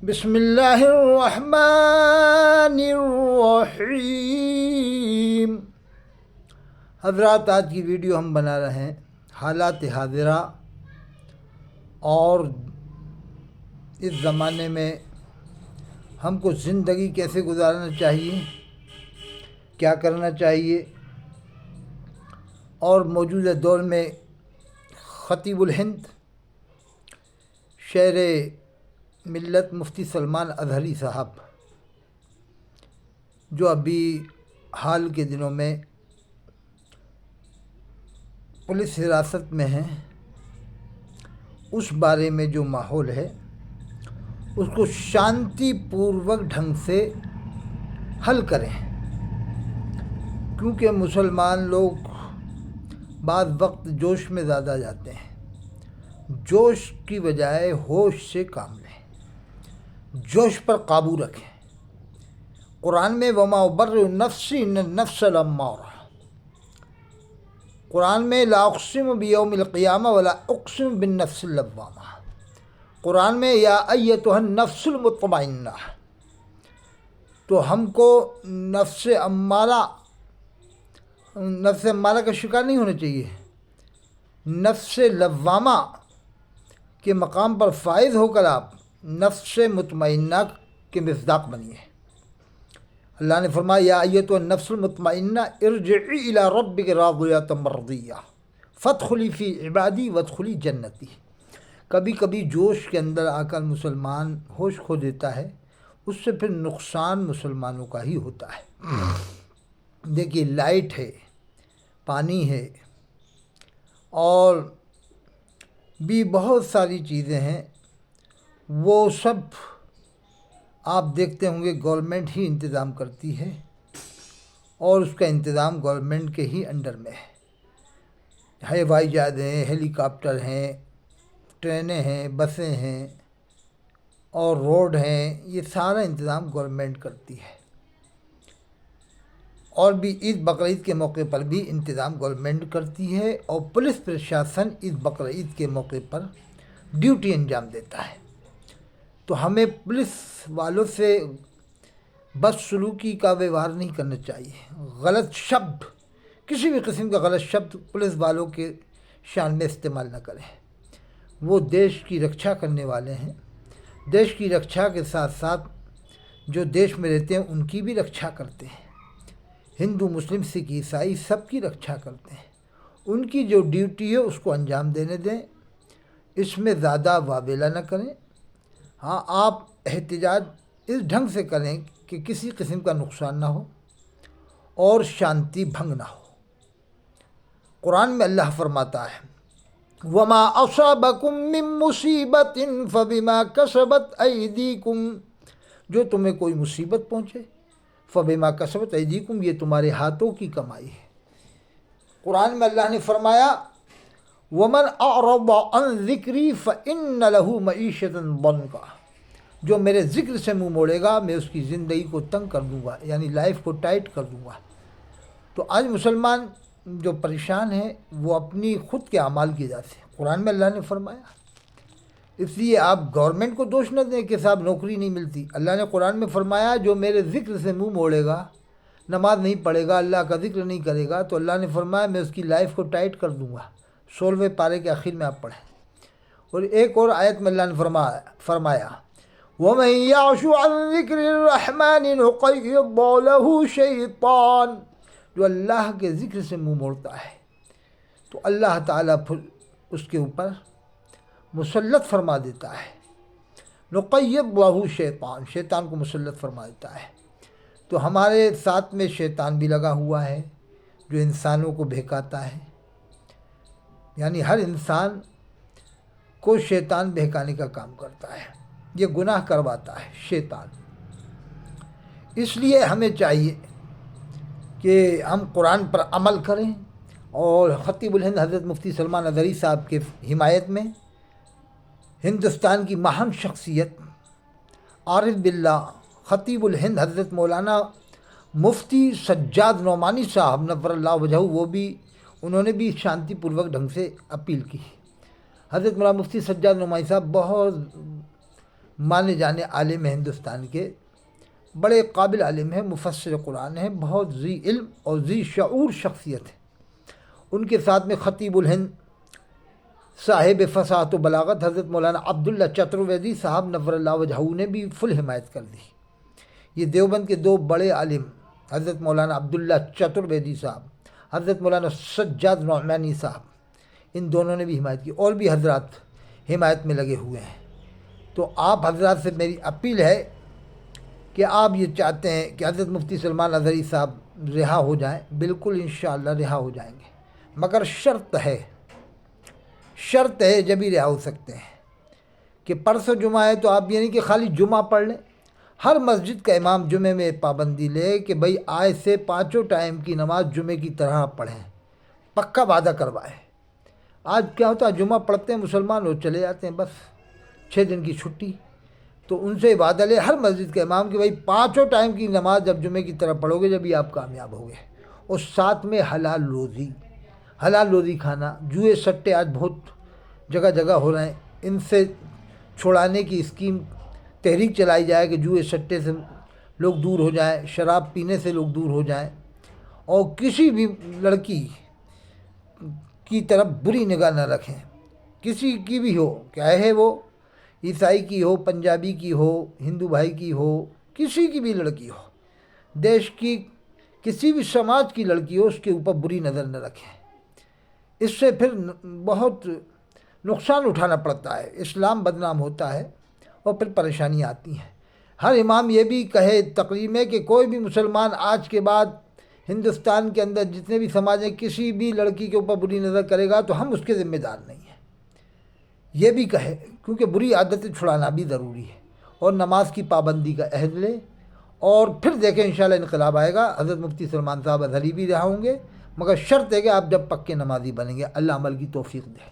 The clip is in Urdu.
بسم اللہ الرحمن الرحیم۔ حضرات، آج کی ویڈیو ہم بنا رہے ہیں حالات حاضرہ اور اس زمانے میں ہم کو زندگی کیسے گزارنا چاہیے، کیا کرنا چاہیے، اور موجودہ دور میں خطیب الہند شہر ملت مفتی سلمان اظہری صاحب، جو ابھی حال کے دنوں میں پولیس حراست میں ہیں، اس بارے میں جو ماحول ہے اس کو شانتی پوروک ڈھنگ سے حل کریں، کیونکہ مسلمان لوگ بعض وقت جوش میں زیادہ جاتے ہیں۔ جوش کی بجائے ہوش سے کام لیں، جوش پر قابو رکھیں۔ قرآن میں وما ابرئ نفسی ان النفس لامارہ، قرآن میں لا اقسم بیوم القیامہ ولا اقسم بالنفس اللوامہ، قرآن میں یا ایتھا النفس المطمئنہ۔ تو ہم کو نفس امارہ کا شکار نہیں ہونا چاہیے، نفس لوامہ کے مقام پر فائز ہو کر آپ نفس مطمئنہ کے مصداق بنیے۔ اللہ نے فرمایا یا ایتھا النفس المطمئنہ ارجعی الی ربک راضیۃ مرضیہ فادخلی فی عبادی وادخلی جنتی۔ کبھی کبھی جوش کے اندر آ کر مسلمان ہوش کھو دیتا ہے، اس سے پھر نقصان مسلمانوں کا ہی ہوتا ہے۔ دیکھیے، لائٹ ہے، پانی ہے، اور بھی بہت ساری چیزیں ہیں، وہ سب آپ دیکھتے ہوں گے گورنمنٹ ہی انتظام کرتی ہے، اور اس کا انتظام گورنمنٹ کے ہی انڈر میں ہے۔ ہوائی جہاز ہیں، ہیلی کاپٹر ہیں، ٹرینیں ہیں، بسیں ہیں، اور روڈ ہیں، یہ سارا انتظام گورنمنٹ کرتی ہے۔ اور بھی عید بقرعید کے موقع پر بھی انتظام گورنمنٹ کرتی ہے، اور پولیس پرشاسن عید بقرعید کے موقع پر ڈیوٹی انجام دیتا ہے۔ تو ہمیں پولیس والوں سے بدسلوکی کا ویوہار نہیں کرنا چاہیے۔ غلط شبد، کسی بھی قسم کا غلط شبد پولیس والوں کے شان میں استعمال نہ کریں۔ وہ دیش کی رکشا کرنے والے ہیں، دیش کی رکشا کے ساتھ ساتھ جو دیش میں رہتے ہیں ان کی بھی رکشا کرتے ہیں۔ ہندو، مسلم، سکھ، عیسائی سب کی رکشا کرتے ہیں۔ ان کی جو ڈیوٹی ہے اس کو انجام دینے دیں، اس میں زیادہ واویلا نہ کریں۔ ہاں، آپ احتجاج اس ڈھنگ سے کریں کہ کسی قسم کا نقصان نہ ہو اور شانتی بھنگ نہ ہو۔ قرآن میں اللہ فرماتا ہے وَمَا أَصَابَكُم مِّن مُّصِيبَةٍ فَبِمَا كَسَبَتْ أَيْدِيكُمْ، جو تمہیں کوئی مصیبت پہنچے فَبِمَا كَسَبَتْ أَيْدِيكُمْ، یہ تمہارے ہاتھوں کی کمائی ہے۔ قرآن میں اللہ نے فرمایا وَمَنْ أَعْرَضَ عَنْ ذِكْرِي فَإِنَّ لَهُ مَعِيشَةً ضَنْكَ، جو میرے ذکر سے منہ موڑے گا میں اس کی زندگی کو تنگ کر دوں گا، یعنی لائف کو ٹائٹ کر دوں گا۔ تو آج مسلمان جو پریشان ہیں وہ اپنی خود کے اعمال کی وجہ سے، قرآن میں اللہ نے فرمایا۔ اس لیے آپ گورنمنٹ کو دوش نہ دیں کہ صاحب نوکری نہیں ملتی۔ اللہ نے قرآن میں فرمایا جو میرے ذکر سے منہ موڑے گا، نماز نہیں پڑھے گا، اللہ کا ذکر نہیں کرے گا، تو اللہ نے فرمایا میں اس کی لائف کو ٹائٹ کر دوں گا۔ 16ویں پارے کے آخر میں آپ پڑھیں۔ اور ایک اور آیت میں اللہ نے فرمایا وَمَن يَعْشُ عَن ذِكْرِ الرَّحْمَنِ نُقَيِّضْ لَهُ شَيْطَانٌ، جو اللہ کے ذکر سے منہ موڑتا ہے تو اللہ تعالیٰ پھر اس کے اوپر مسلط فرما دیتا ہے۔ نُقَيِّضْ لَهُ شیطان، شیطان کو مسلط فرما دیتا ہے۔ تو ہمارے ساتھ میں شیطان بھی لگا ہوا ہے جو انسانوں کو بہکاتا ہے، یعنی ہر انسان کو شیطان بہکانے کا کام کرتا ہے، یہ گناہ کرواتا ہے شیطان۔ اس لیے ہمیں چاہیے کہ ہم قرآن پر عمل کریں، اور خطیب الہند حضرت مفتی سلمان اظہری صاحب کے حمایت میں ہندوستان کی مہم شخصیت عارف باللہ خطیب الہند حضرت مولانا مفتی سجاد نعمانی صاحب نور اللہ وجہہ، انہوں نے بھی شانتی پوروک ڈھنگ سے اپیل کی۔ حضرت مولانا مفتی سجاد نعمانی صاحب بہت مانے جانے عالم ہیں ہندوستان کے، بڑے قابل عالم ہیں، مفسر قرآن ہیں، بہت ذی علم اور ذی شعور شخصیت ہے۔ ان کے ساتھ میں خطیب الہند صاحب فصاحت و بلاغت حضرت مولانا عبداللہ چترویدی صاحب نور اللہ وجہہ نے بھی فل حمایت کر دی۔ یہ دیوبند کے دو بڑے عالم حضرت مولانا عبداللہ چترویدی صاحب، حضرت مولانا سجاد نعمانی صاحب، ان دونوں نے بھی حمایت کی، اور بھی حضرات حمایت میں لگے ہوئے ہیں۔ تو آپ حضرات سے میری اپیل ہے کہ آپ یہ چاہتے ہیں کہ حضرت مفتی سلمان اظہری صاحب رہا ہو جائیں، بالکل انشاءاللہ رہا ہو جائیں گے، مگر شرط ہے جب ہی رہا ہو سکتے ہیں کہ پرسوں جمعہ ہے تو آپ یہ نہیں کہ خالی جمعہ پڑھ لیں۔ ہر مسجد کا امام جمعے میں پابندی لے کہ بھئی آج سے 5 ٹائم کی نماز جمعے کی طرح پڑھیں، پکا وعدہ کروائے۔ آج کیا ہوتا ہے، جمعہ پڑھتے ہیں مسلمان اور چلے جاتے ہیں، بس 6 دن کی چھٹی۔ تو ان سے وعدہ لے ہر مسجد کے امام کہ بھئی 5 ٹائم کی نماز جب جمعے کی طرح پڑھو گے جب ہی آپ کامیاب ہوگے، اور ساتھ میں حلال روزی کھانا۔ جوئے سٹے آج بہت جگہ جگہ ہو رہے ہیں، ان سے چھڑانے کی اسکیم تحریک چلائی جائے کہ جوئے سٹے سے لوگ دور ہو جائیں، شراب پینے سے لوگ دور ہو جائیں، اور کسی بھی لڑکی کی طرف بری نگاہ نہ رکھیں، کسی کی بھی ہو، کیا ہے وہ عیسائی کی ہو، پنجابی کی ہو، ہندو بھائی کی ہو، کسی کی بھی لڑکی ہو، دیش کی کسی بھی سماج کی لڑکی ہو، اس کے اوپر بری نظر نہ رکھیں۔ اس سے پھر بہت نقصان اٹھانا پڑتا ہے، اسلام بدنام ہوتا ہے اور پھر پریشانیاں آتی ہیں۔ ہر امام یہ بھی کہے تقریر میں کہ کوئی بھی مسلمان آج کے بعد ہندوستان کے اندر جتنے بھی سماج ہیں کسی بھی لڑکی کے اوپر بری نظر کرے گا تو ہم اس کے ذمہ دار نہیں ہیں، یہ بھی کہے، کیونکہ بری عادتیں چھڑانا بھی ضروری ہے، اور نماز کی پابندی کا عہد لے، اور پھر دیکھیں انشاءاللہ انقلاب آئے گا۔ حضرت مفتی سلمان صاحب اظہری بھی رہا ہوں گے، مگر شرط ہے کہ آپ جب پکے نمازی بنیں گے۔ اللہ عمل کی توفیق دے۔